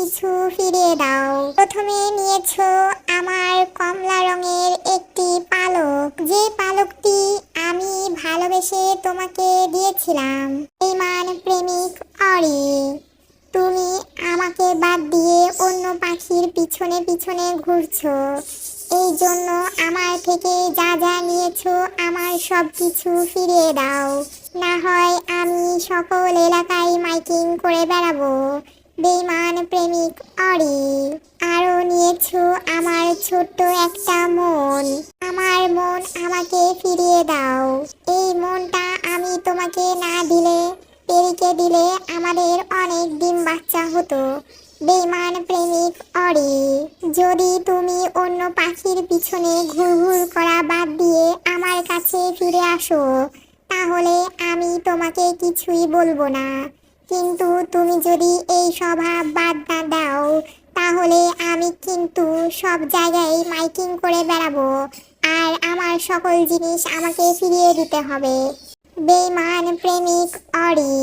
কিছু ফিরিয়ে দাও। প্রথমে নিয়েছো আমার কমলা রঙের একটি পালক, যে পালকটি আমি ভালোবেসে তোমাকে দিয়েছিলাম। বেঈমান প্রেমিক অরি, তুমি আমাকে বাদ দিয়ে অন্য পাখির পিছনে পিছনে ঘুরছো। এই জন্য আমার থেকে যা যা নিয়েছো আমার সব কিছু ফিরিয়ে দাও, না হয় আমি সকল এলাকায় মাইকিং করে বেড়াবো। বেঈমান প্রেমিক অরি, আরও নিয়েছো আমার ছোট্ট একটা মন। আমার মন আমাকে ফিরিয়ে দাও। এই মনটা আমি তোমাকে না দিলে, পেরিকে দিলে আমাদের অনেক ডিম বাচ্চা হতো। বেঈমান প্রেমিক অরি, যদি তুমি অন্য পাখির পিছনে ঘুরঘুর করা বাদ দিয়ে আমার কাছে ফিরে আসো, তাহলে আমি তোমাকে কিছুই বলবো না। কিন্তু তুমি যদি এই স্বভাব বাদ না দাও, তাহলে আমি কিন্তু সব জায়গায় মাইকিং করে বেড়াবো, আর আমার সকল জিনিস আমাকে ফিরিয়ে দিতে হবে। বেঈমান প্রেমিক অরি।